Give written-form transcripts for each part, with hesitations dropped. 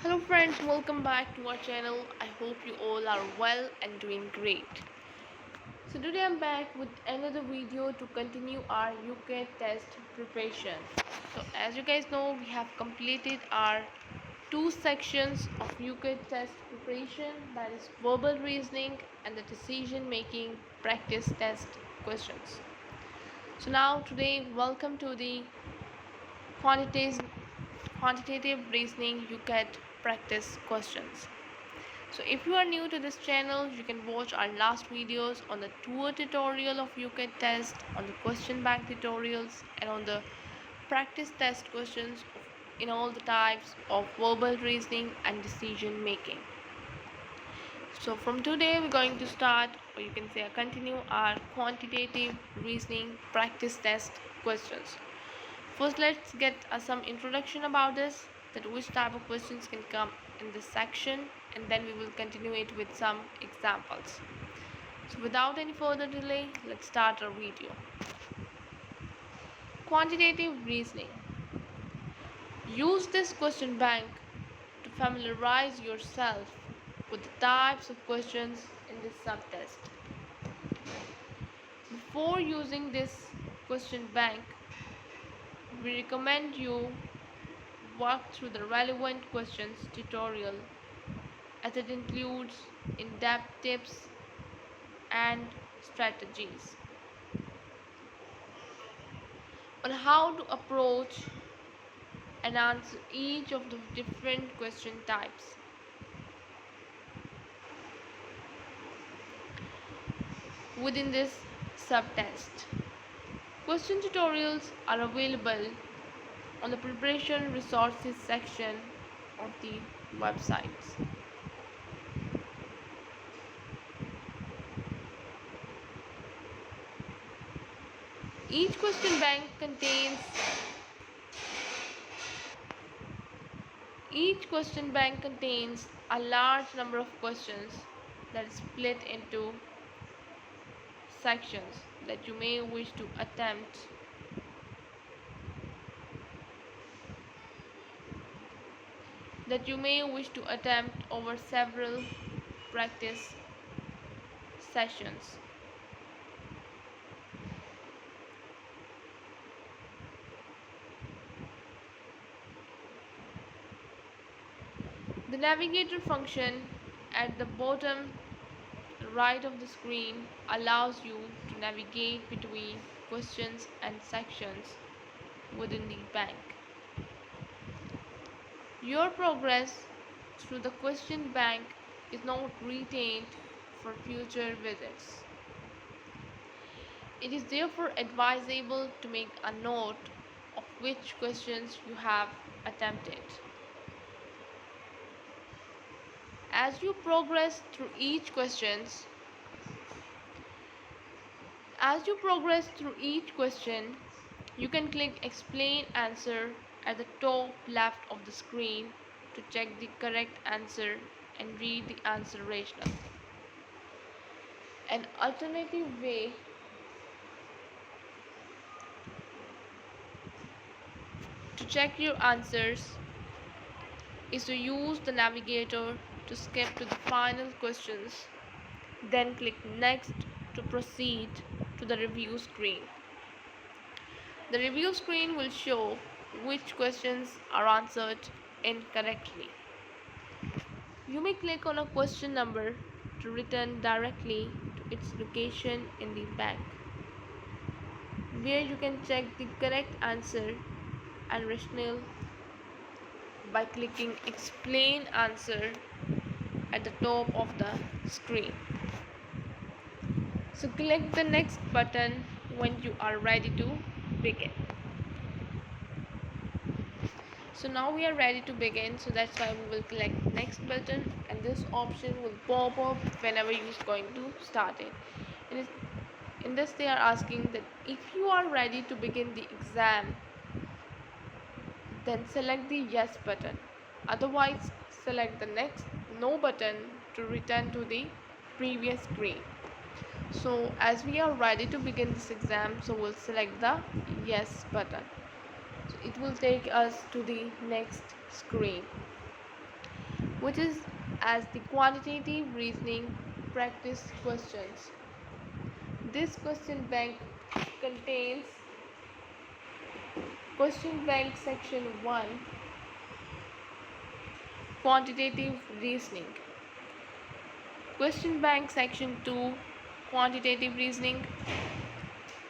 Hello friends, welcome back to our channel. I hope you all are well and doing great. So today I'm back with another video to continue our UCAT test preparation. So as you guys know, we have completed our two sections of UCAT test preparation, that is verbal reasoning and the decision making practice test questions. So now today, welcome to the quantitative reasoning UCAT practice questions. So if you are new to this channel, you can watch our last videos on the tour tutorial of UCAT test, on the question bank tutorials, and on the practice test questions in all the types of verbal reasoning and decision making. So from today we're going to start, or you can say continue, our quantitative reasoning practice test questions. First, let's get some introduction about this, that which type of questions can come in this section, and then we will continue it with some examples. So without any further delay, let's start our video. Quantitative reasoning. Use this question bank to familiarize yourself with the types of questions in this subtest. Before using this question bank, we recommend you walk through the relevant questions tutorial, as it includes in-depth tips and strategies on how to approach and answer each of the different question types. Within this subtest, question tutorials are available on the preparation resources section of the websites. Each question bank contains Each question bank contains a large number of questions that is split into sections that you may wish to attempt over several practice sessions. The navigator function at the bottom right of the screen allows you to navigate between questions and sections within the bank. Your progress through the question bank is not retained for future visits. It is therefore advisable to make a note of which questions you have attempted. As you progress through each question, you can click Explain Answer at the top left of the screen to check the correct answer and read the answer rationale. An alternative way to check your answers is to use the navigator to skip to the final questions, then click Next to proceed to the review screen. The review screen will show which questions are answered incorrectly. You may click on a question number to return directly to its location in the bank, where you can check the correct answer and rationale by clicking Explain Answer at the top of the screen. So click the next button when you are ready to begin. So now we are ready to begin, so that's why we will click next button, and this option will pop up whenever you are going to start it. In this they are asking that if you are ready to begin the exam, then select the yes button. Otherwise, select the next no button to return to the previous screen. So as we are ready to begin this exam, so we'll select the yes button. So it will take us to the next screen. which is as the quantitative reasoning practice questions. This question bank contains question bank section 1 quantitative reasoning, question bank section 2 quantitative reasoning,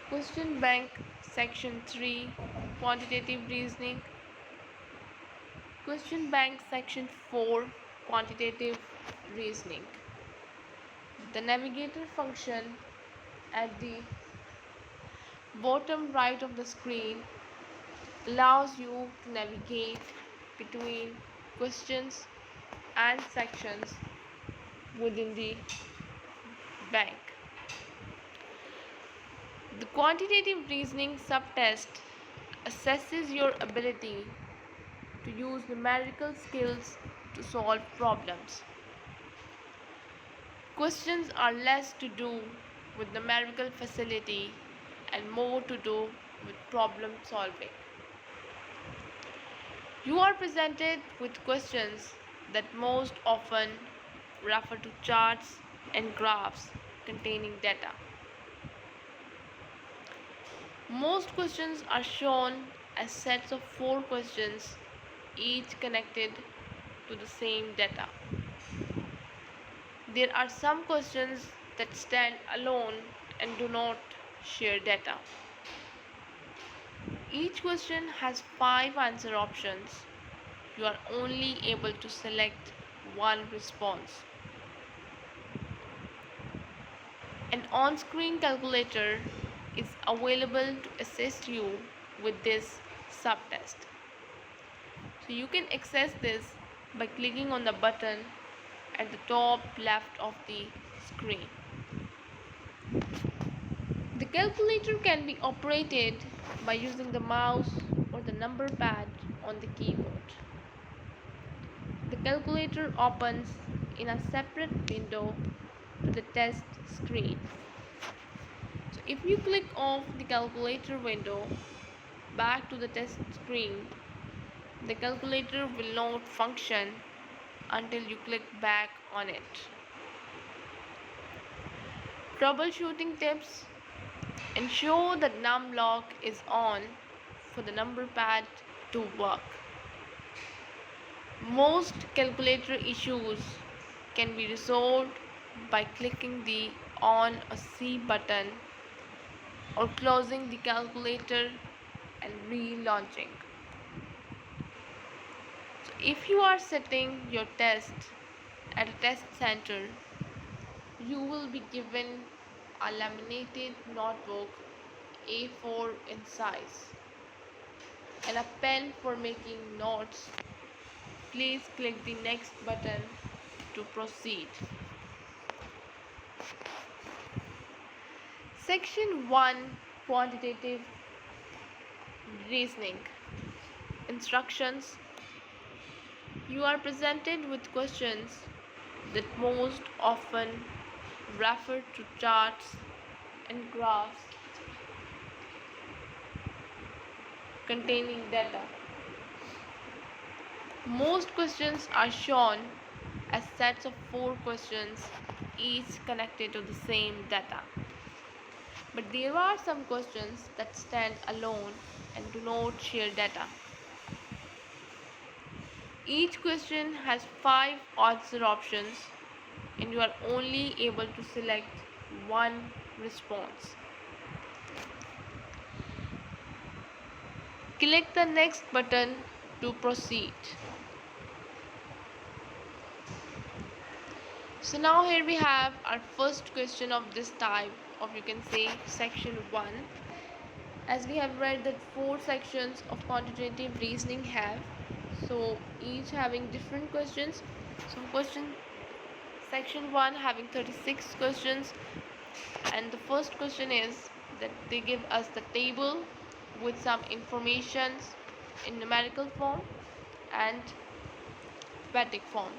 question bank section 3 quantitative reasoning, question bank section 4 quantitative reasoning. The navigator function at the bottom right of the screen allows you to navigate between questions and sections within the bank. The quantitative reasoning subtest assesses your ability to use numerical skills to solve problems. Questions are less to do with numerical facility and more to do with problem solving. You are presented with questions that most often refer to charts and graphs containing data. Most questions are shown as sets of 4 questions, each connected to the same data. There are some questions that stand alone and do not share data. Each question has 5 answer options. You are only able to select one response. An on-screen calculator is available to assist you with this subtest. So you can access this by clicking on the button at the top left of the screen. The calculator can be operated by using the mouse or the number pad on the keyboard. The calculator opens in a separate window to the test screen. So if you click off the calculator window back to the test screen, the calculator will not function until you click back on it. Troubleshooting tips: ensure that num lock is on for the number pad to work. Most calculator issues can be resolved by clicking the on or C button or closing the calculator and relaunching. So if you are setting your test at a test center, you will be given a laminated notebook A4 in size and a pen for making notes. Please click the next button to proceed. Section 1 Quantitative Reasoning. Instructions: you are presented with questions that most often refer to charts and graphs containing data. Most questions are shown as sets of 4 questions, each connected to the same data. But there are some questions that stand alone and do not share data. Each question has 5 answer options and you are only able to select one response. Click the next button to proceed. So now here we have our first question of this type of, you can say, section 1. As we have read that 4 sections of quantitative reasoning have, so each having different questions. So section 1 having 36 questions, and the first question is that they give us the table with some informations in numerical form and static form.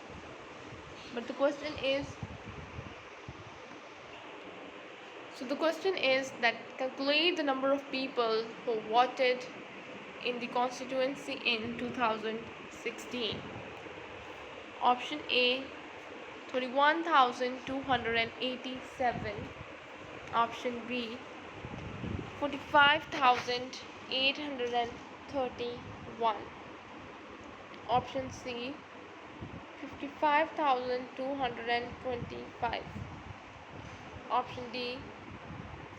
But the question is that calculate the number of people who voted in the constituency in 2016. Option A 31,287. Option B 45,831. Option C 55,225. Option D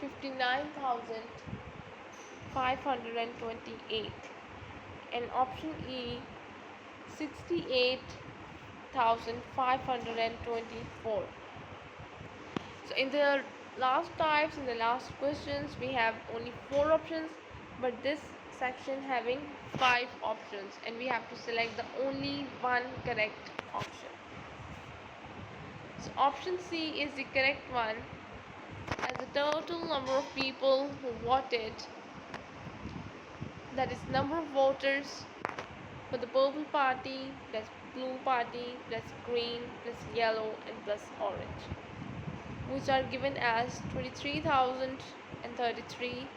59,528. And option E 68,524. So in the last questions, we have only 4 options, but this section having 5 options, and we have to select the only one correct option. So option C is the correct one, as the total number of people who voted, that is number of voters for the purple party plus blue party plus green plus yellow and plus orange, which are given as 23,033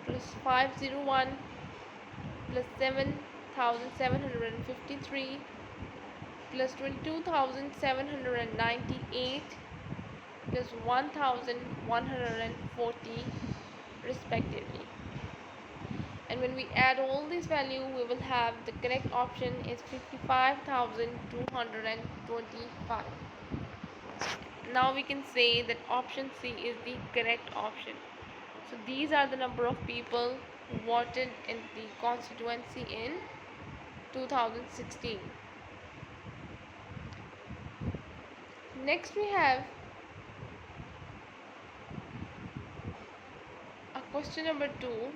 plus 501 plus 7,753 plus 22,798 plus 1,140 respectively. And when we add all these values, we will have the correct option is 55,225. Now we can say that option C is the correct option. So these are the number of people who voted in the constituency in 2016. Next we have a question number 2.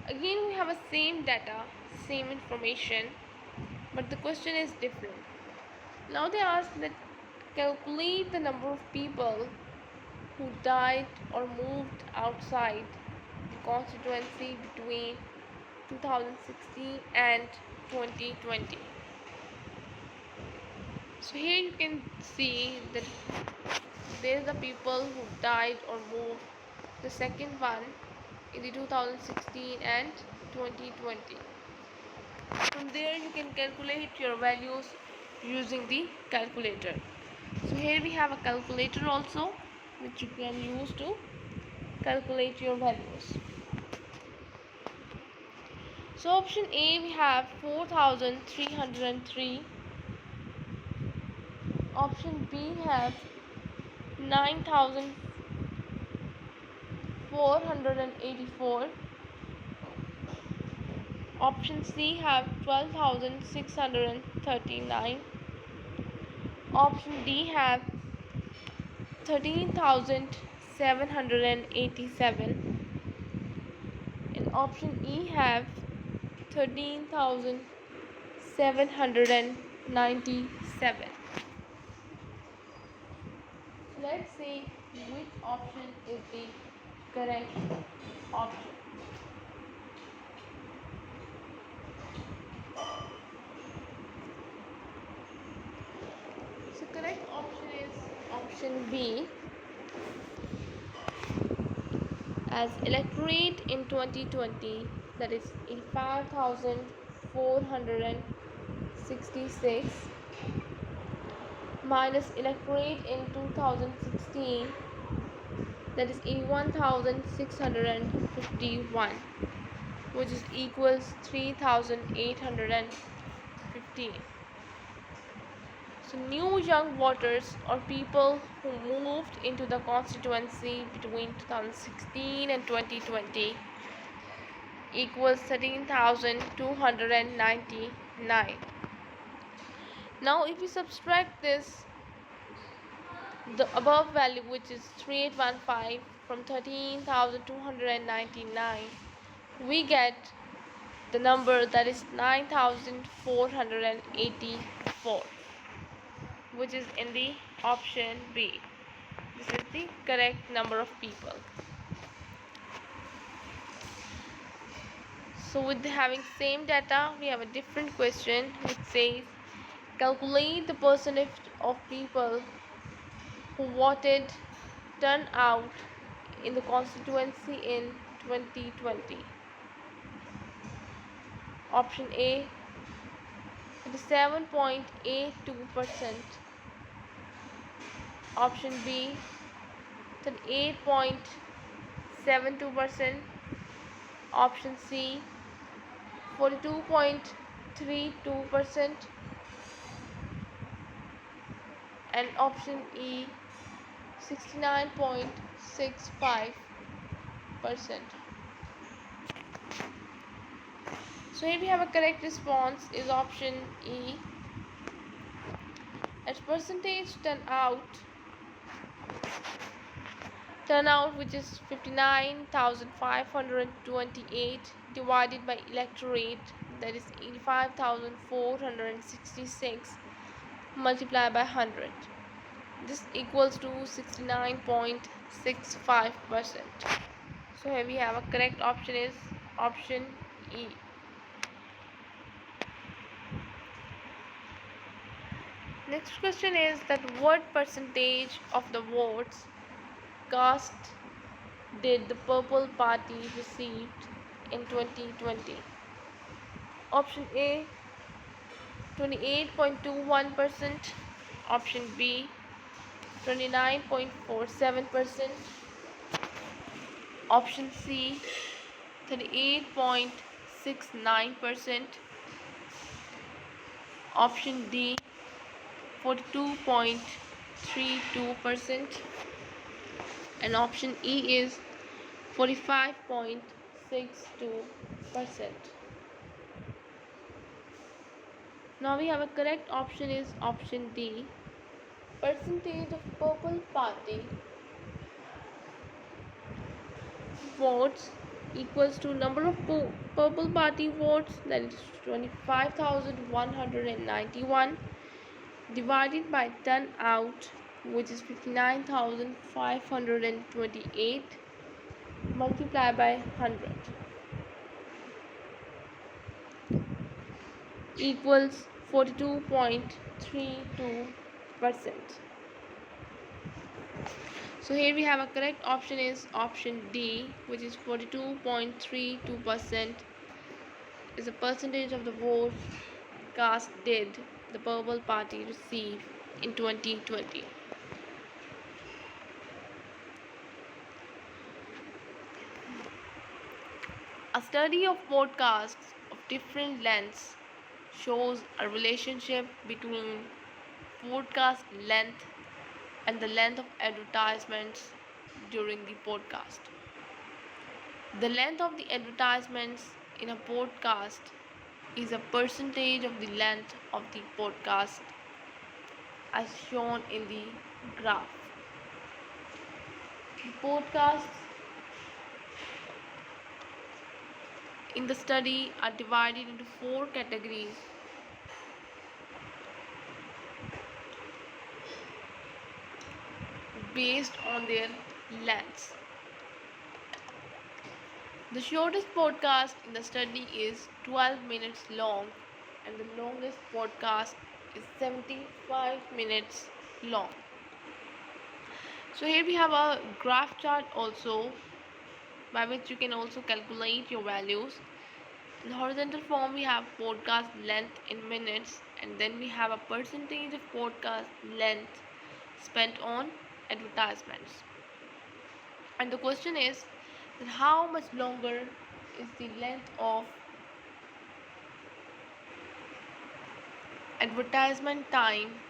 Again we have a same data, same information, but the question is different. Now they ask that calculate the number of people who died or moved outside the constituency between 2016 and 2020. So here you can see that there are the people who died or moved, the second one in the 2016 and 2020. From there you can calculate your values using the calculator. So here we have a calculator also, which you can use to calculate your values. So option A we have 4,303. Option B have 9,484. Option C have 12,639. Option D have 13,787. And option E have 13,797. Let's see which option is the correct option. So correct option is option B, as electorate in 2020, that is 85,466, minus electorate in 2016, that is 81,651, which is equals 3,815. So new young voters or people who moved into the constituency between 2016 and 2020 equals 13,299. Now if we subtract this, the above value, which is 3815, from 13,299, we get the number that is 9,484, which is in the option B. This is the correct number of people. So with having same data, we have a different question which says calculate the percentage of people who voted turnout in the constituency in 2020. Option A 37.82%. Option B, 38.72%. Option C, 42.32%. And option E, 69.65%. So here we have a correct response is option E. As percentage turnout which is 59,528 divided by electorate, that is 85,466 multiplied by 100. This equals to 69.65%. So here we have a correct option is option E. Next question is that what percentage of the votes cast did the Purple Party received in 2020? Option A, 28.21%. Option B, 29.47%. Option C, 38.69%. Option D, 42.32%. And option E is 45.62%. Now we have a correct option is option D. Percentage of Purple Party votes equals to number of Purple Party votes, that is 25,191, divided by turnout which is 59,528 multiplied by 100 equals 42.32%. So here we have a correct option is option D, which is 42.32% is the percentage of the votes cast did the Purple Party receive in 2020. A study of podcasts of different lengths shows a relationship between podcast length and the length of advertisements during the podcast. The length of the advertisements in a podcast is a percentage of the length of the podcast as shown in the graph. The podcasts in the study are divided into 4 categories. Based on their lengths. The shortest podcast in the study is 12 minutes long and the longest podcast is 75 minutes long. So here we have a graph chart also, by which you can also calculate your values. In the horizontal form we have podcast length in minutes, and then we have a percentage of podcast length spent on advertisements. And the question is that how much longer is the length of advertisement time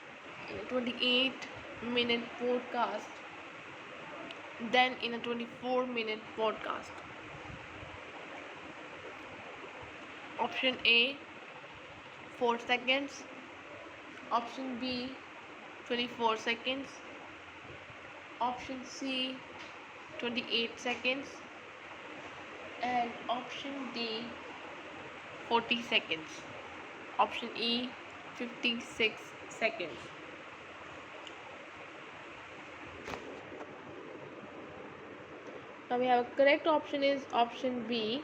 in a 28-minute podcast than in a 24-minute podcast? Option A, 4 seconds. Option B, 24 seconds. Option C, 28 seconds. And option D, 40 seconds. Option E, 56 seconds. Now we have a correct option is option B.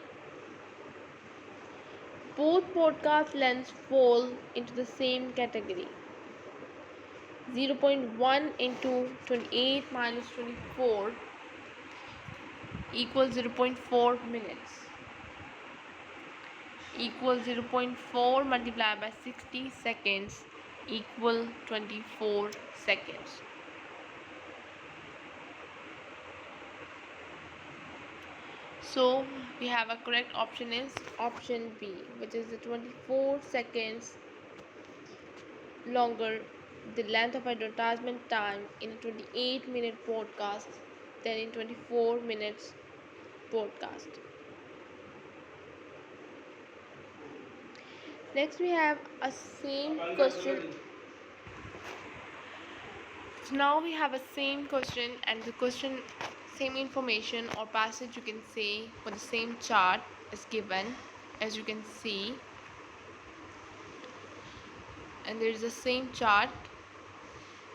Both podcast lengths fall into the same category. 0.1 into 28 minus 24 equals 0.4 minutes. equals 0.4 multiplied by 60 seconds equal 24 seconds. So we have a correct option is option B, which is the 24 seconds longer the length of advertisement time in a 28-minute podcast than in 24 minutes podcast. Next we have a same question. So now we have a same question, and the question same information or passage you can say for the same chart is given, as you can see, and there is the same chart,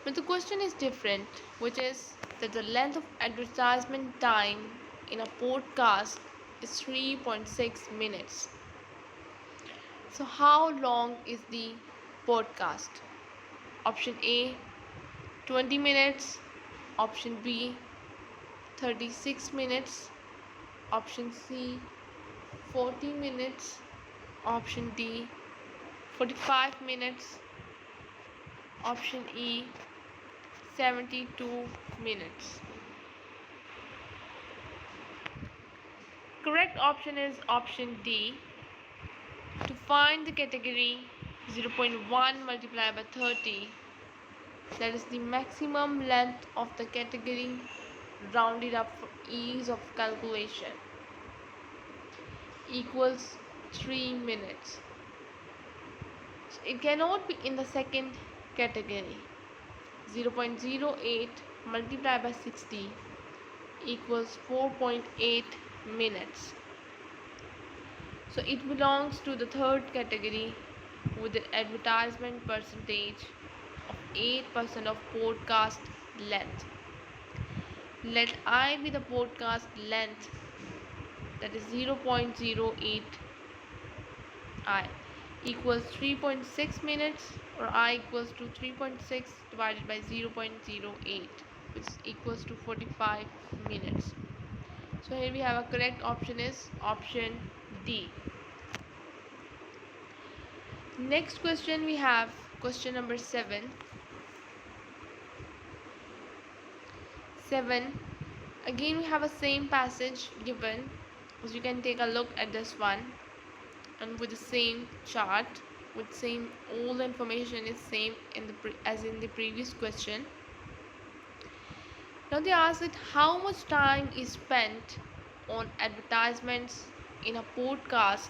but the question is different, which is that the length of advertisement time in a podcast is 3.6 minutes. So how long is the podcast? Option A 20 minutes, option B 36 minutes, option C 40 minutes, option D 45 minutes, option E 72 minutes. Correct option is option D. To find the category 0.1 multiplied by 30, that is the maximum length of the category rounded up for ease of calculation, equals 3 minutes. So it cannot be in the second category. 0.08 multiplied by 60 equals 4.8 minutes. So it belongs to the third category with an advertisement percentage of 8% of podcast length. Let I be the podcast length, that is 0.08 I equals 3.6 minutes, or I equals to 3.6 divided by 0.08, which equals to 45 minutes. So here we have a correct option is option D. Next question we have question number 7. 7. Again we have a same passage given, as you can take a look at this one, and with the same chart, with same, all the information is same in the as in the previous question. Now they ask it how much time is spent on advertisements in a podcast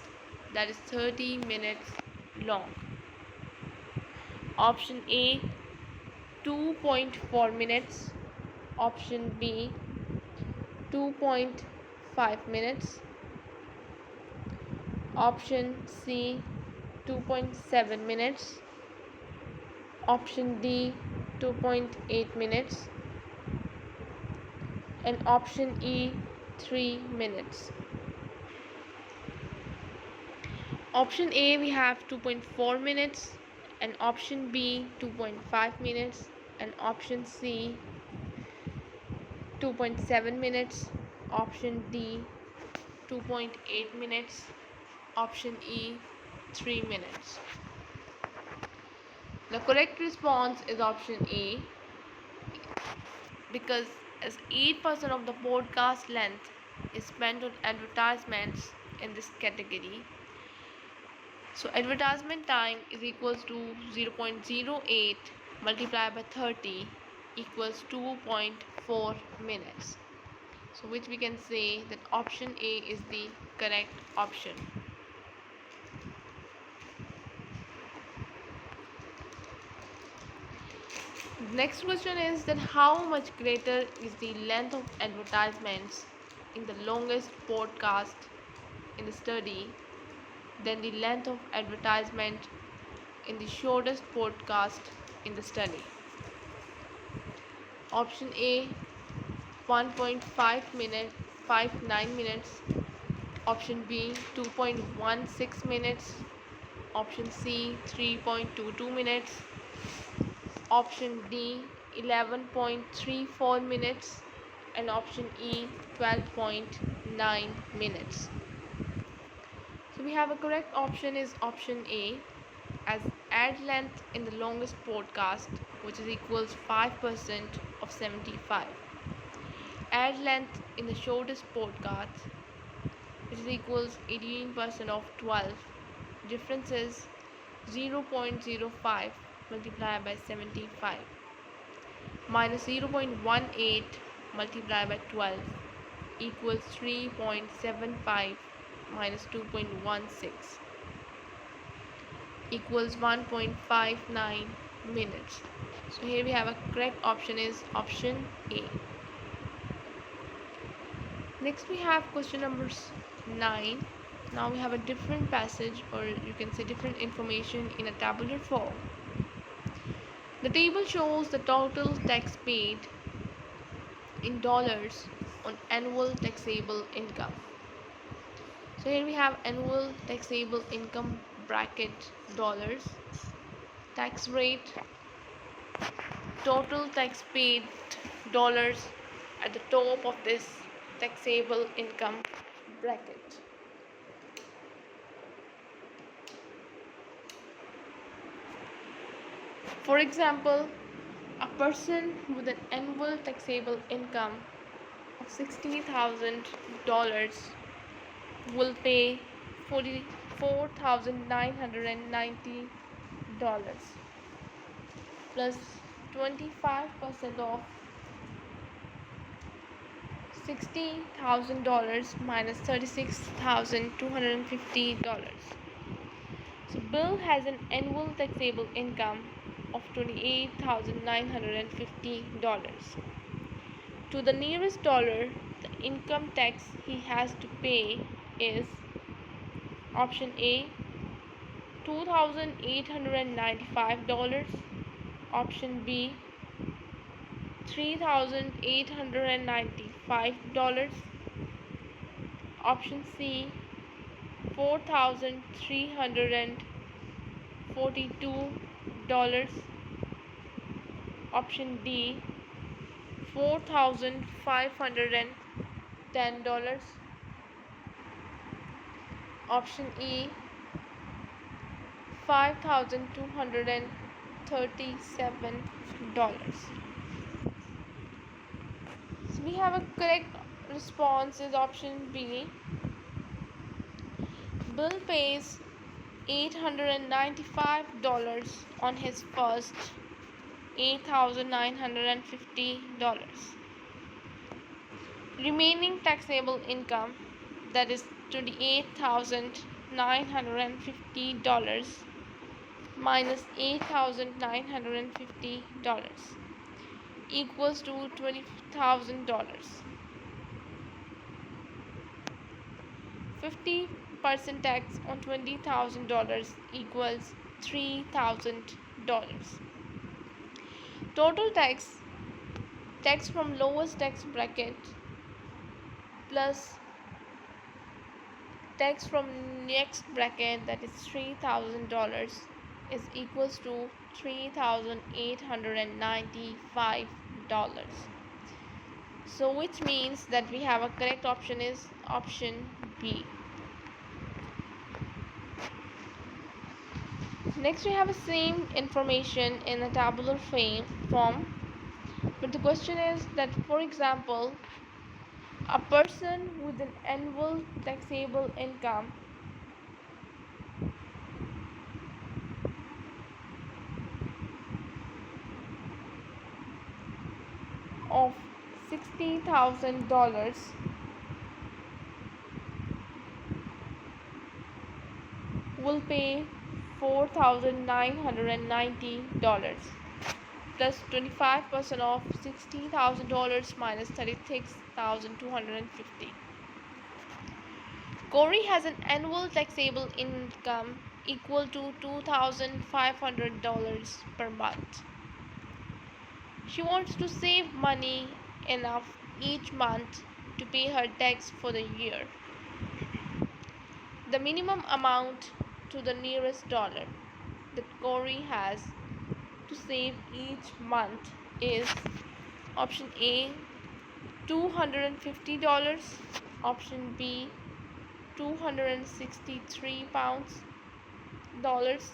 that is 30 minutes long. Option A 2.4 minutes, option B 2.5 minutes, option C 2.7 minutes, option D 2.8 minutes, and option E 3 minutes. Option A we have 2.4 minutes, and option B 2.5 minutes, and option C 2.7 minutes, option D 2.8 minutes, option E 3 minutes. The correct response is option A, because as 8% of the podcast length is spent on advertisements in this category, so advertisement time is equals to 0.08 multiplied by 30 equals 2.4 minutes. So which we can say that option A is the correct option. Next question is that how much greater is the length of advertisements in the longest podcast in the study than the length of advertisement in the shortest podcast in the study. Option A 1.5 minutes 59 minutes, option B 2.16 minutes, option C 3.22 minutes, option D 11.34 minutes, and option E 12.9 minutes. So So we have a correct option is option A, as add length in the longest podcast, which is equals 5% of 75. Add length in the shortest podcast, which is equals 18% of 12. Difference is 0.05 multiplied by 75 minus 0.18 multiplied by 12 equals 3.75 minus 2.16 equals 1.59 minutes. So here we have a correct option is option A. Next we have question number 9. Now we have a different passage, or you can say different information in a tabular form. The table shows the total tax paid in dollars on annual taxable income. So here we have annual taxable income bracket dollars, tax rate, total tax paid dollars at the top of this taxable income bracket. For example, a person with an annual taxable income of $60,000 will pay $44,990 plus 25% of $60,000 minus $36,250. So Bill has an annual taxable income of $28,950. To the nearest dollar, the income tax he has to pay is option A, $2,895, option B, $3,895, option C, $4,342, option D, $4,510, option E, $5,237. So we have a correct response is option B. Bill pays $895 on his first $8,950. Remaining taxable income, that is $28,950 minus $8,950 equals to $20,000. 50% tax on $20,000 equals $3,000. Total tax from lowest tax bracket plus tax from next bracket, that is $3,000, is equals to $3,895. So which means that we have a correct option is option B. Next we have the same information in a tabular form, but the question is that, for example, a person with an annual taxable income of $60,000 will pay $4,990 plus 25% of $60,000 minus $36,250. Corey has an annual taxable income equal to $2,500 per month. She wants to save money enough each month to pay her tax for the year. The minimum amount to the nearest dollar that Corey has to save each month is option A, $250, option B, 263 dollars.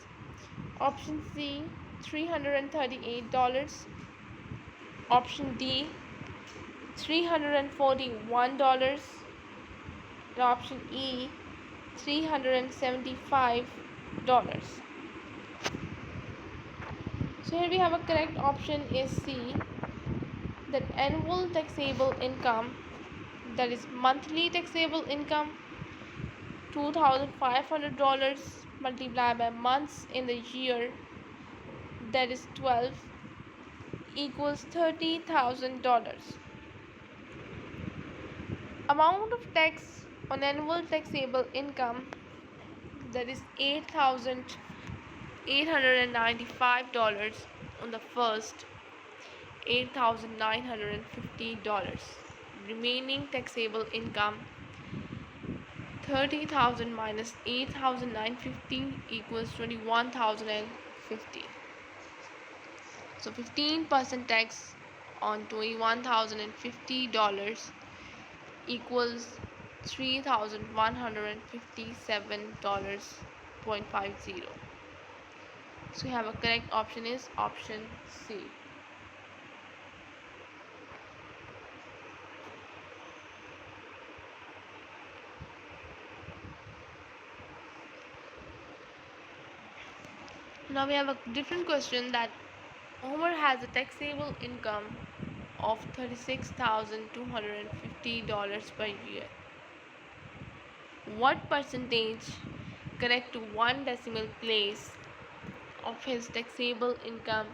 Option C, $338. Option D, $341. And option E, $375. So here we have a correct option is C, that annual taxable income, that is monthly taxable income, $2,500 multiplied by months in the year, that is 12, equals $30,000. Amount of tax on annual taxable income, that is $8,895 on the first, $8,950. Remaining taxable income, 30,000 minus 8,950 equals 21,050. So 15% tax on $21,050 equals $3,157.50. So we have a correct option is option C. Now we have a different question, that Homer has a taxable income of $36,250 per year. What percentage, correct to one decimal place, of his taxable income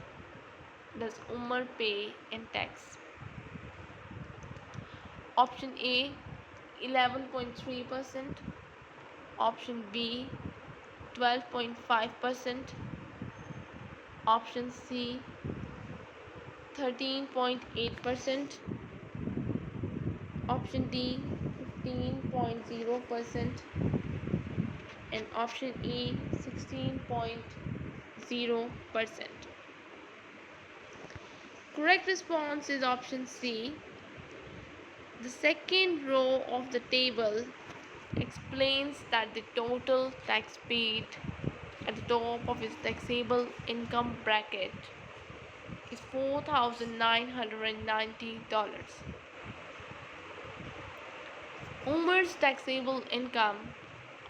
does Umar pay in tax? Option A, 11.3%. Option B, 12.5%. Option C, 13.8%. Option D, 15.0%. And option E, 16.0%. Correct response is option C. The second row of the table explains that the total tax paid at the top of his taxable income bracket is $4,990. Umar's taxable income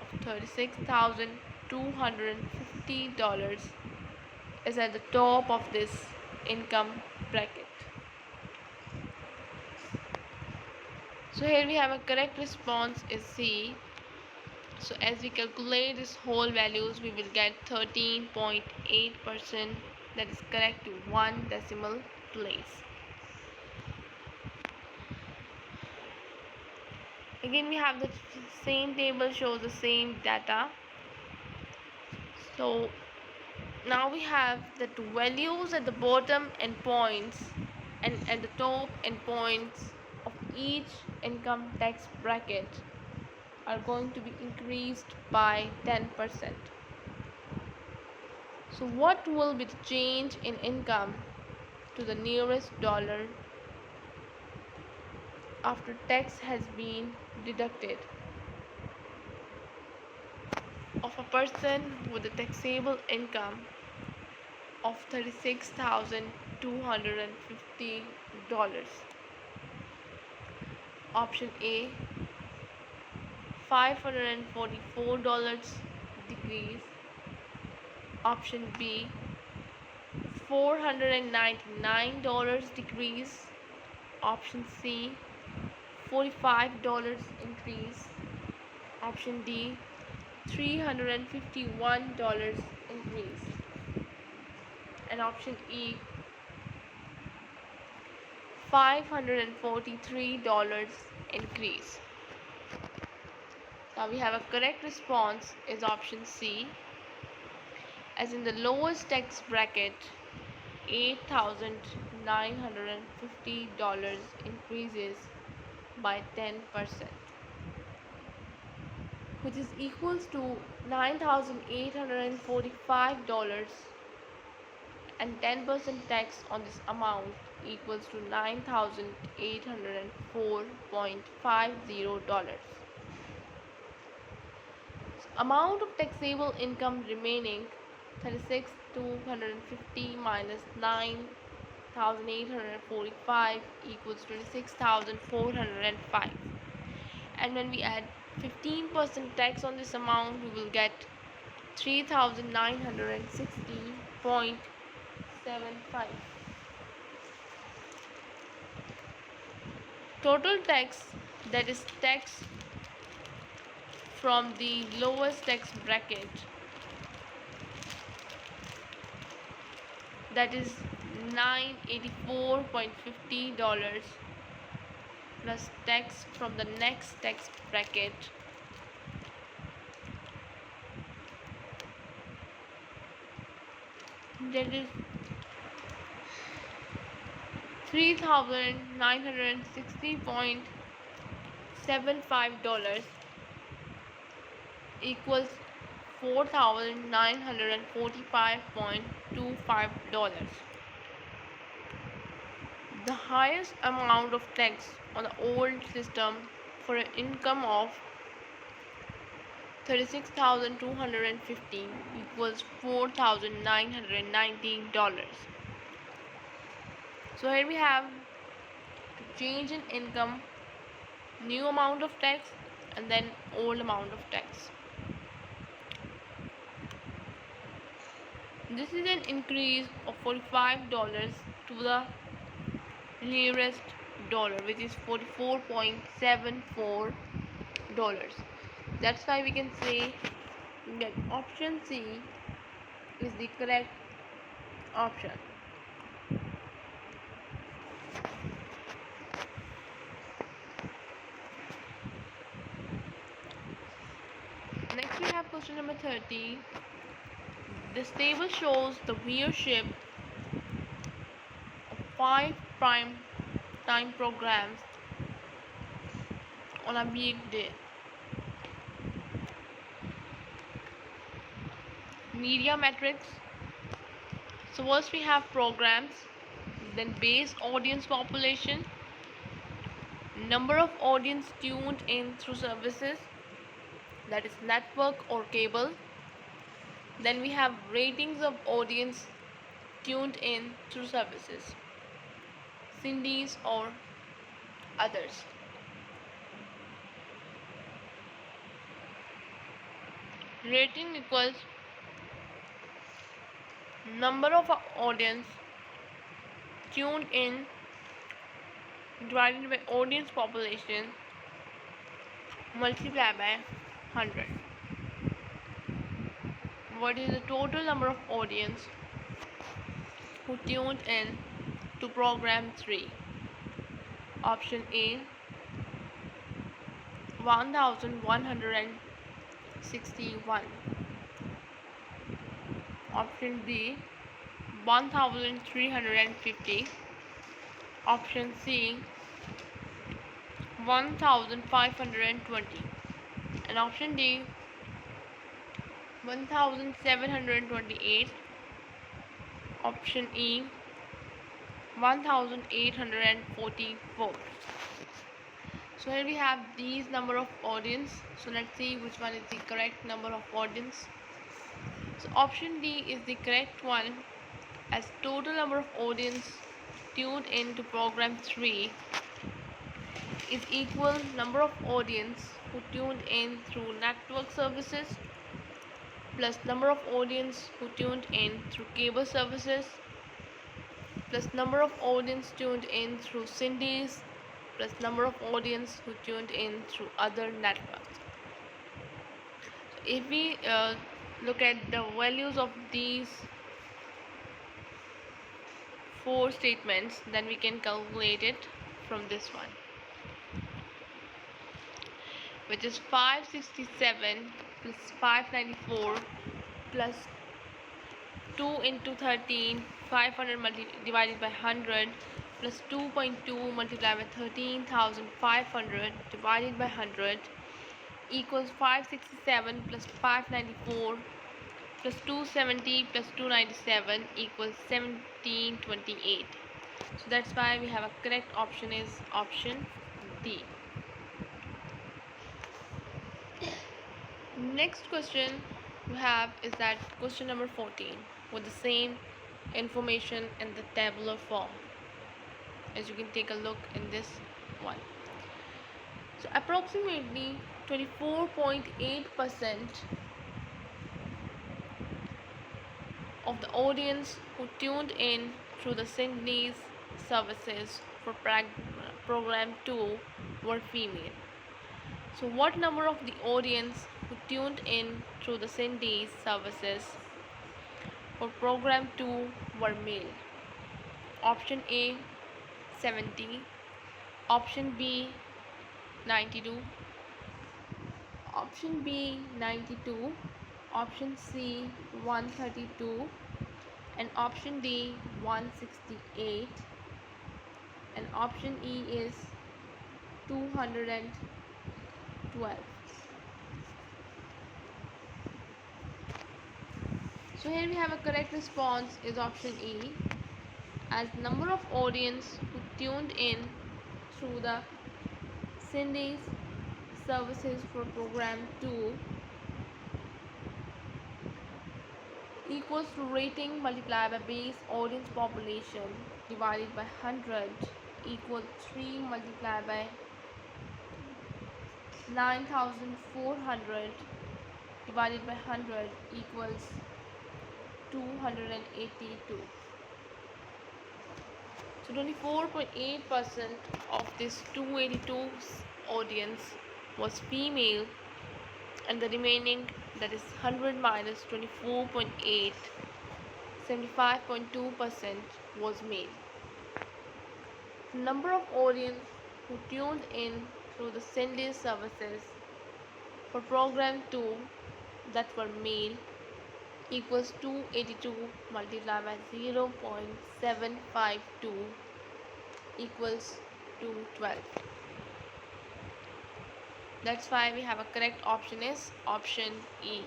of $36,250 is at the top of this income bracket. So here we have a correct response is C. So as we calculate this whole values, we will get 13.8%, that is correct to one decimal place. Again we have the same table, shows the same data. So now we have the two values at the bottom and points, and at the top and points of each income tax bracket are going to be increased by 10%. So what will be the change in income to the nearest dollar after tax has been deducted of a person with a taxable income of $36,250? Option A, $544 decrease. Option B, $499 decrease. Option C, $45 increase. Option D, $351 increase. And option E, $543 increase. Now we have a correct response is option C, as in the lowest tax bracket, $8,950 increases by 10%, which is equals to $9,845, and 10% tax on this amount equals to $9,804.50. Amount of taxable income remaining 36,250 minus 9,845 equals 26,405. And when we add 15% tax on this amount, we will get 3,960.75. Total tax, that is tax from the lowest tax bracket, that is $984.50 plus tax from the next tax bracket, that is $3,960.75 equals $4,945.25. The highest amount of tax on the old system for an income of 36,250 equals $4,919. So here we have change in income, new amount of tax, and then old amount of tax. This is an increase of $45 to the nearest dollar, which is $44.74. That's why we can say that option C is the correct option. Next we have question number 30. This table shows the viewership of 5 prime time programs on a weekday. Media metrics. So first we have programs, then base audience population, number of audience tuned in through services, that is network or cable. Then we have ratings of audience tuned in through services, Cindy's or others. Rating equals number of audience tuned in divided by audience population multiplied by 100. What is the total number of audience who tuned in to program 3? Option A 1161. Option B 1350. Option C 1520. And option D 1728. Option E 1844. So here we have these number of audience. So let's see which one is the correct number of audience. So option D is the correct one, as total number of audience tuned in to program 3 is equal number of audience who tuned in through network services plus number of audience who tuned in through cable services plus number of audience tuned in through Cindy's plus number of audience who tuned in through other networks. So if we look at the values of these 4 statements, then we can calculate it from this one, which is 567 plus 594 plus 2 into 13, 500 divided by 100 plus 2.2 multiplied by 13,500 divided by 100 equals 567 plus 594 plus 270 plus 297 equals 1728. So that's why we have a correct option is option D. Next question we have is that question number 14 with the same information in the tabular form. As you can take a look in this one. So approximately 24.8% of the audience who tuned in through the Sydney's services for program 2 were female. So what number of the audience who tuned in through the Sydney's services for program 2 were male? Option A 70, option B 92, option B 92, option C 132, and option D 168, and option E is 212. So here we have a correct response is option E, as number of audience who tuned in through the Cindy's services for program 2 equals to rating multiplied by base audience population divided by 100 equals 3 multiplied by 9400 divided by 100 equals 282. So 24.8% of this 282 audience was female, and the remaining, that is 100 minus 24.8, 75.2% was male. The number of audience who tuned in through the Sunday services for program 2 that were male equals 282 multiplied by 0.752 equals 212. That's why we have a correct option is option E.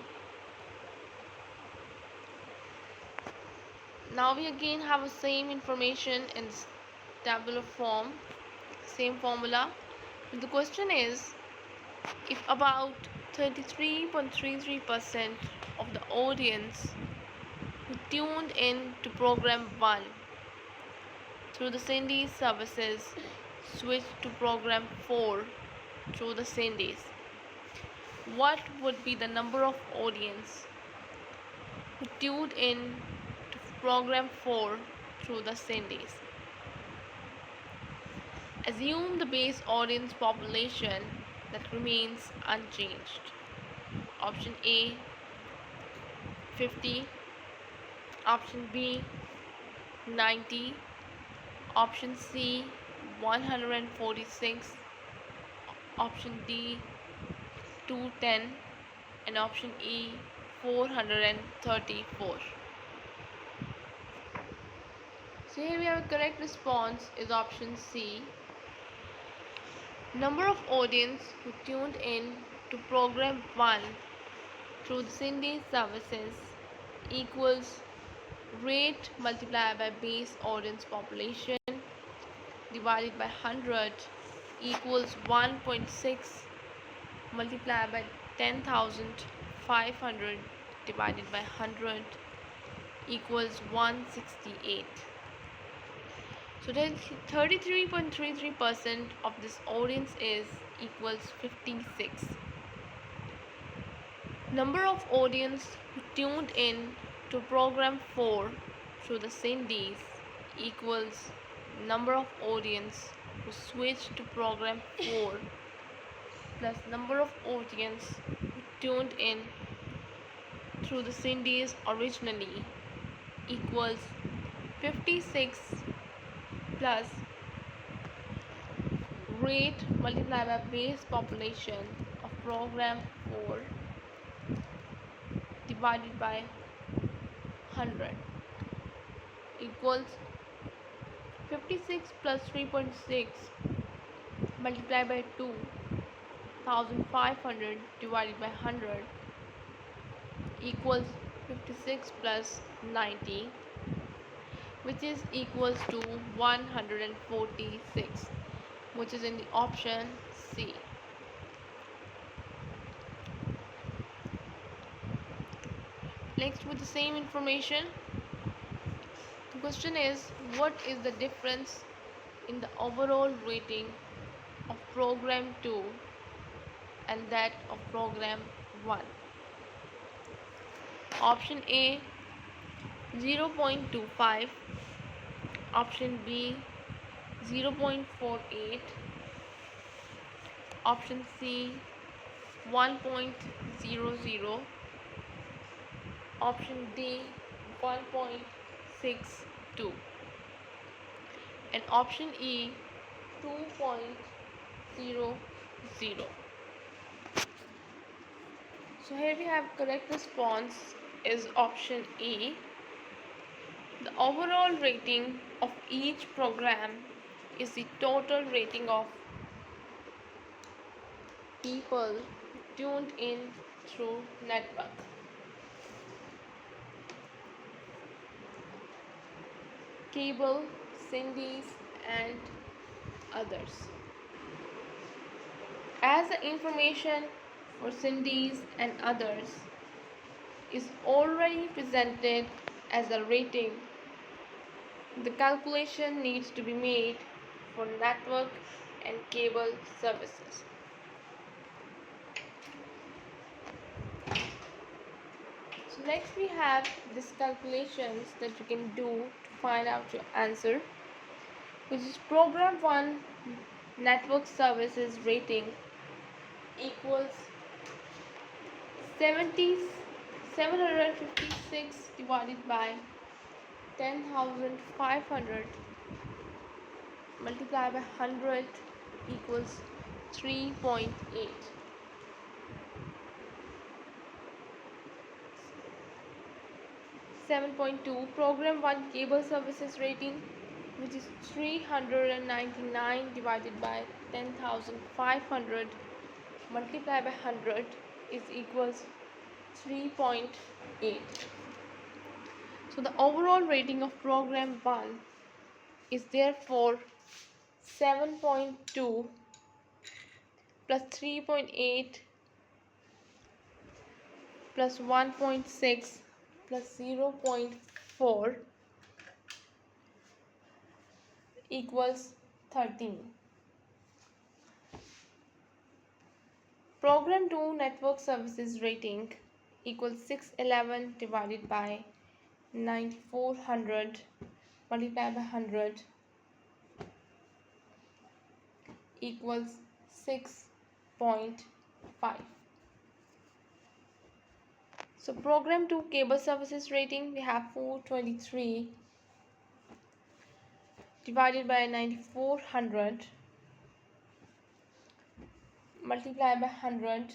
Now we again have the same information in tabular form, same formula. The question is, if about 33.33% of the audience who tuned in to program 1 through the Cindy's services switched to program 4 through the Cindy's, what would be the number of audience who tuned in to program 4 through the Cindy's? Assume the base audience population that remains unchanged. Option A 50, option B 90, option C 146, option D 210, and option E 434. So here we have a correct response is option C. Number of audience who tuned in to program 1 through the Cindy services equals rate multiplied by base audience population divided by 100 equals 1.6 multiplied by 10,500 divided by 100 equals 168. So then 33.33% of this audience is equals 56. Number of audience who tuned in to program 4 through the Cindy's equals number of audience who switched to program 4 plus number of audience who tuned in through the Cindy's originally equals 56 plus rate multiplied by base population of program 4 divided by 100 equals 56 plus 3.6 multiplied by 2,500 divided by 100 equals 56 plus 90, which is equals to 146, which is in the option C. Next, with the same information, the question is, what is the difference in the overall rating of program 2 and that of program 1? Option A 0.25, option B 0.48, option C 1.00, option D 1.62, and option E 2.00. So here we have correct response is option E. The overall rating of each program is the total rating of people tuned in through network. Cable, Cindy's, and others. As the information for Cindy's and others is already presented as a rating, the calculation needs to be made for network and cable services. So next we have these calculations that you can do to find out your answer, which is program 1 network services rating equals 756 divided by 10,500 multiplied by 100 equals 3.8. 7.2 program 1 cable services rating, which is 399 divided by 10,500 multiplied by 100 is equals 3.8. So the overall rating of program 1 is therefore 7.2 plus 3.8 plus 1.6 plus 0.4 equals 13. Program 2 network services rating equals 611 divided by 9400 multiplied by 100 equals 6.5. So program 2 cable services rating, we have 423 divided by 9400 multiplied by 100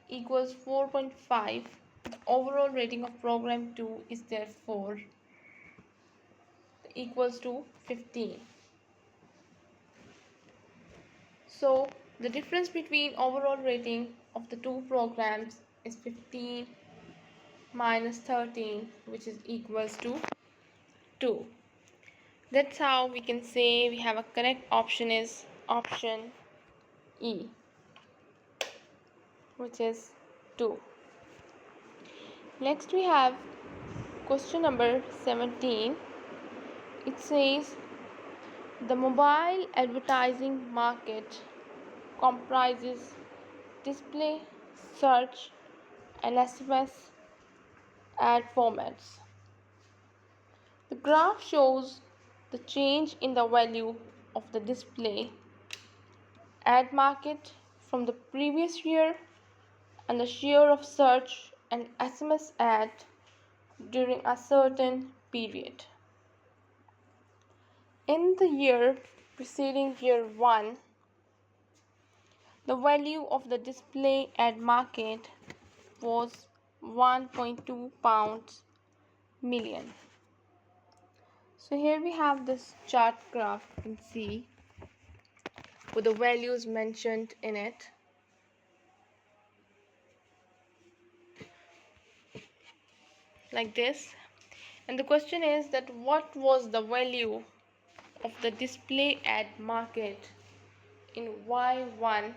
equals 4.5. The overall rating of program 2 is therefore equals to 15. So the difference between overall rating of the two programs is 15 minus 13, which is equals to 2. That's how we can say we have a correct option is option E, which is 2. Next we have question number 17. It says the mobile advertising market comprises display, search, and SMS ad formats. The graph shows the change in the value of the display ad market from the previous year and the share of search and SMS ad during a certain period. In the year preceding year 1, the value of the display ad market was 1.2 pounds million. So here we have this chart graph, you can see, with the values mentioned in it. Like this. And the question is that what was the value of the display ad market in Y1?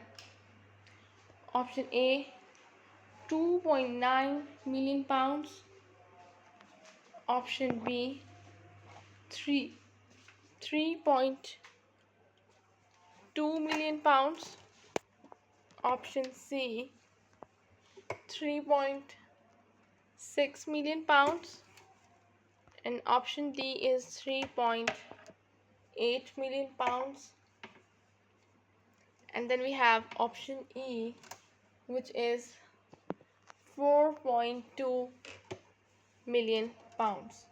Option A 2.9 million pounds. Option B 3.2 million pounds. Option C 3.6 million pounds, and option D is 3.8 million pounds. And then we have option E, which is 4.2 million pounds.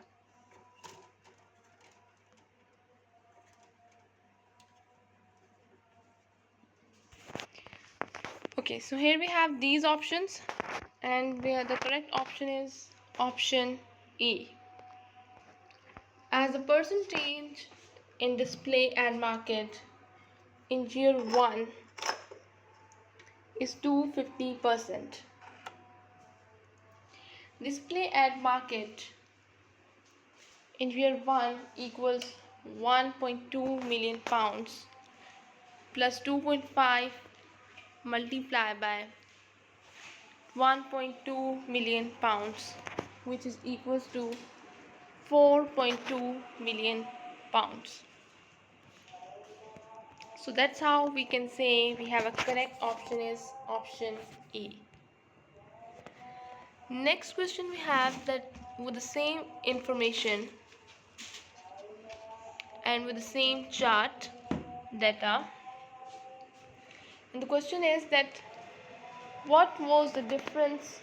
Okay, so here we have these options, and the correct option is option E. As a percentage in display ad market in year 1 is 250%. Display ad market in year 1 equals 1.2 million pounds plus 2.5 multiplied by 1.2 million pounds, which is equals to 4.2 million pounds. So that's how we can say we have a correct option is option E. Next question we have that with the same information and with the same chart data, and the question is that what was the difference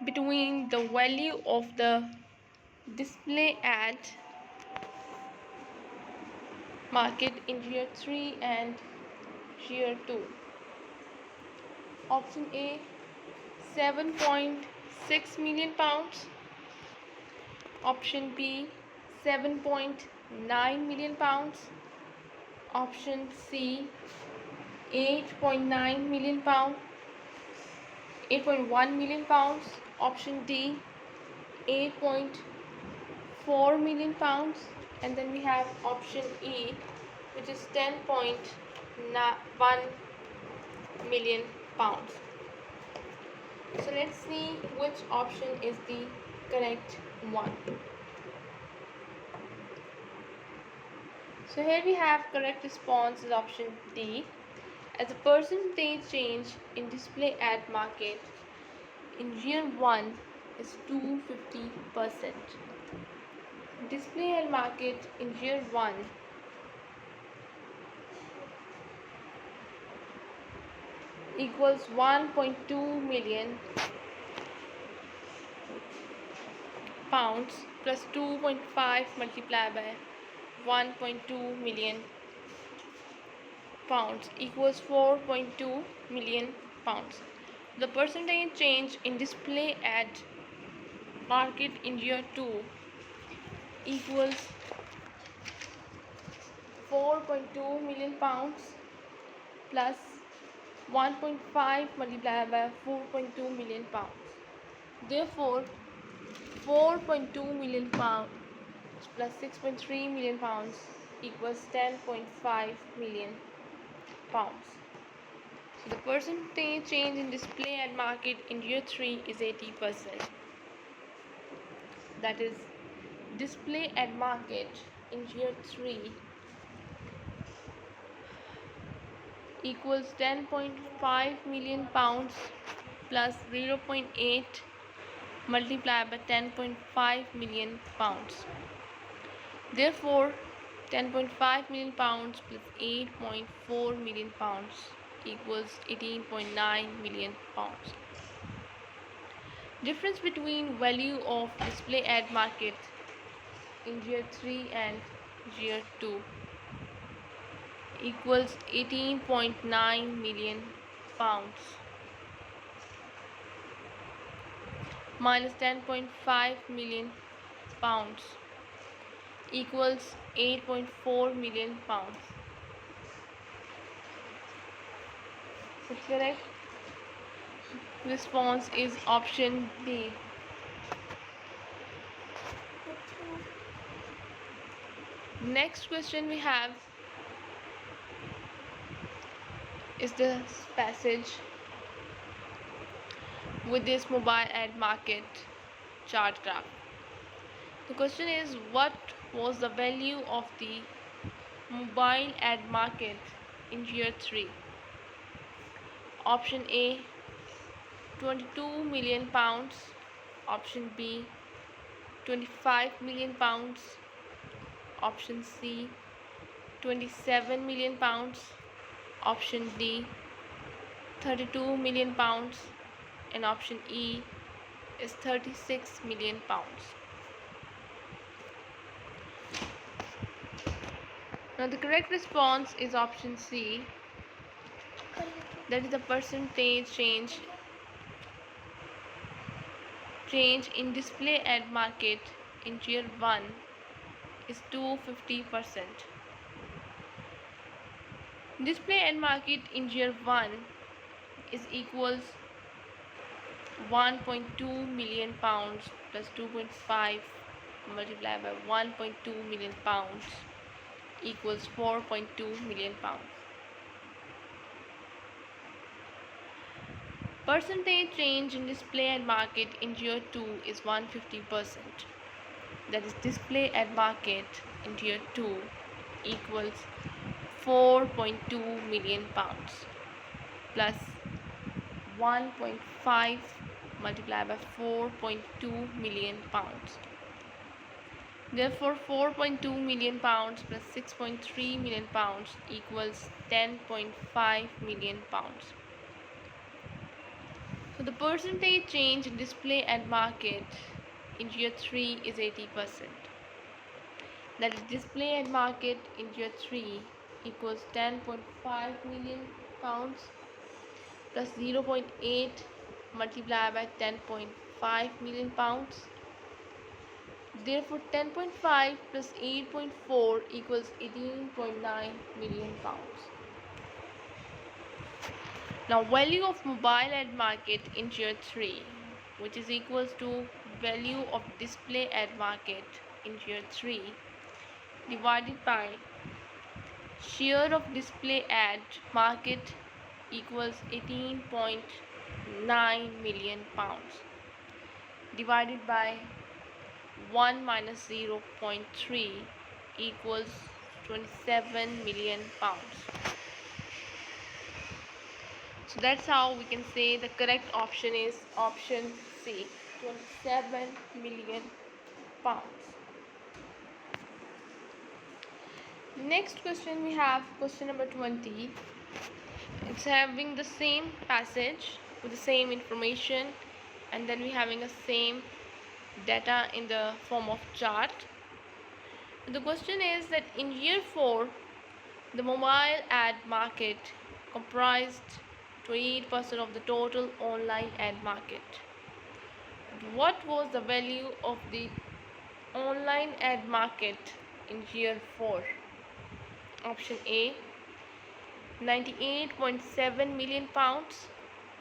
between the value of the display ad market in year 3 and year 2. Option A 7.6 million pounds. Option B 7.9 million pounds. Option C 8.9 million pounds. 8.1 million pounds. Option D 8.4 million pounds. And then we have option E, which is 10.1 million pounds. So let's see which option is the correct one. So here we have correct response is option D. As a percentage change in display ad market in year 1 is 250%. Display ad market in year 1 equals 1.2 million pounds plus 2.5 multiplied by 1.2 million pounds equals 4.2 million pounds. The percentage change in display ad market in year 2 equals 4.2 million pounds plus 1.5 multiplied by 4.2 million pounds. Therefore, 4.2 million pounds plus 6.3 million pounds equals 10.5 million pounds. So the percentage change in display ad market in year 3 is 80%. That is, display ad market in year 3 equals 10.5 million pounds plus 0.8 multiplied by 10.5 million pounds. Therefore, 10.5 million pounds plus 8.4 million pounds equals 18.9 million pounds. Difference between value of display ad market in year 3 and year 2 equals 18.9 million pounds minus 10.5 million pounds equals 8.4 million pounds. So correct response is option D. Next question we have is this passage. with this mobile ad market chart graph. The question is, what was the value of the mobile ad market in year 3? Option A, 22 million pounds. Option B, 25 million pounds. Option C, 27 million pounds. Option D, 32 million pounds. And option E is 36 million pounds. Now the correct response is option C, that is the percentage change in display ad market in year 1 is 250%. Display ad market in year 1 is equals 1.2 million pounds plus 2.5 multiplied by 1.2 million pounds equals 4.2 million pounds. Percentage change in display ad market in year 2 is 150%. That is, display ad market in year 2 equals 4.2 million pounds plus 1.5 multiplied by 4.2 million pounds. Therefore, 4.2 million pounds plus 6.3 million pounds equals 10.5 million pounds. So the percentage change in display ad market in year 3 is 80%. That is, display ad market in year 3 equals 10.5 million pounds plus 0.8 multiplied by 10.5 million pounds. Therefore, 10.5 plus 8.4 equals 18.9 million pounds. Now, value of mobile ad market in year 3, which is equals to value of display ad market in year 3 divided by share of display ad market equals 18.9 million pounds divided by 1 minus 0.3 equals 27 million pounds. So that's how we can say the correct option is option C, 27 million pounds. Next question, we have question number 20. It's having the same passage with the same information, and then we having a same data in the form of chart. The question is that in year 4, the mobile ad market comprised 28% of the total online ad market. What was the value of the online ad market in year 4? Option A, 98.7 million pounds.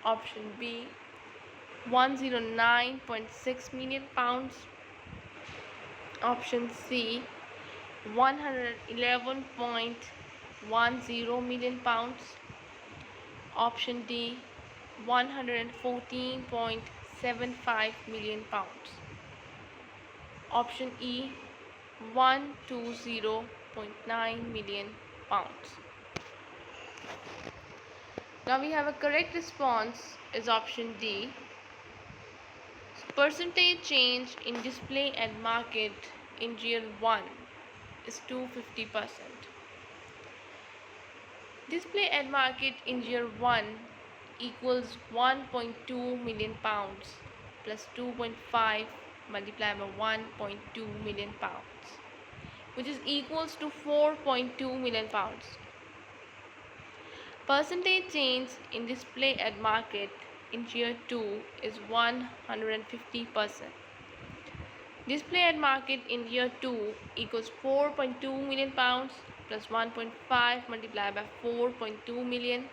Option B, 109.6 million pounds. Option C, 111.10 million pounds. Option D, 114.75 million pounds. Option E, 120.9 million pounds. Now we have a correct response is option D. Percentage change in display ad market in year 1 is 250%. Display ad market in year 1 equals 1.2 million pounds plus 2.5 multiplied by 1.2 million pounds, which is equals to 4.2 million pounds. Percentage change in display ad market in year 2 is 150%. Display ad market in year 2 equals 4.2 million pounds plus 1.5 multiplied by 4.2 million.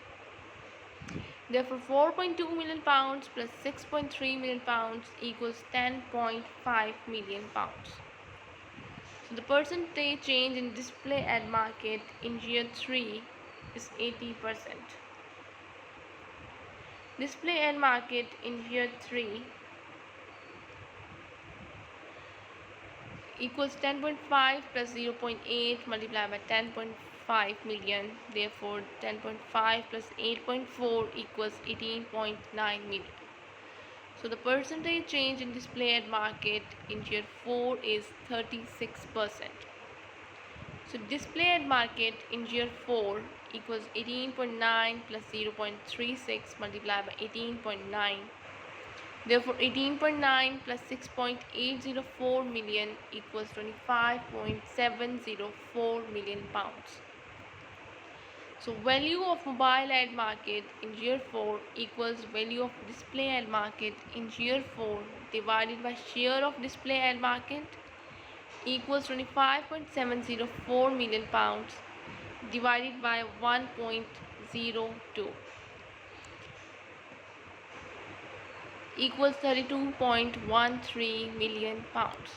Therefore, 4.2 million pounds plus 6.3 million pounds equals 10.5 million pounds. So the percentage change in display ad market in year 3 is 80%. Display ad market in year 3 equals 10.5 plus 0.8 multiplied by 10.5 million. Therefore 10.5 plus 8.4 equals 18.9 million. So the percentage change in display ad market in year 4 is 36%. So display ad market in year 4 equals 18.9 plus 0.36 multiplied by 18.9. Therefore 18.9 plus 6.804 million equals 25.704 million pounds. So value of mobile ad market in year 4 equals value of display ad market in year 4 divided by share of display ad market equals 25.704 million pounds divided by 1.02 equals 32.13 million pounds.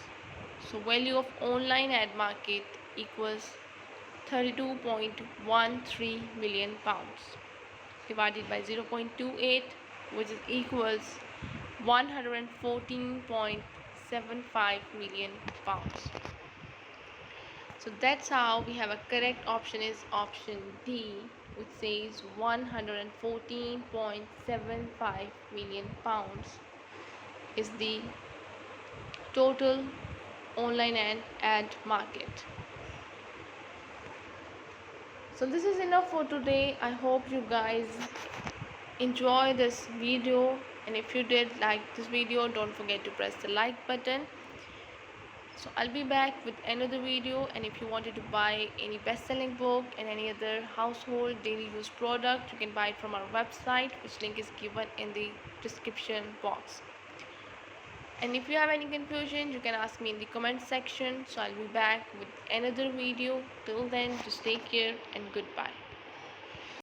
So value of online ad market equals 32.13 million pounds divided by 0.28, which is equals 114.75 million pounds. So that's how we have a correct option is option D, which says 114.75 million pounds is the total online and ad market. So this is enough for today. I hope you guys enjoy this video, and if you did like this video, don't forget to press the like button. So I'll be back with another video, and if you wanted to buy any best-selling book and any other household daily use product, you can buy it from our website, which link is given in the description box. And if you have any confusion, you can ask me in the comment section. So I'll be back with another video. Till then, just take care and goodbye.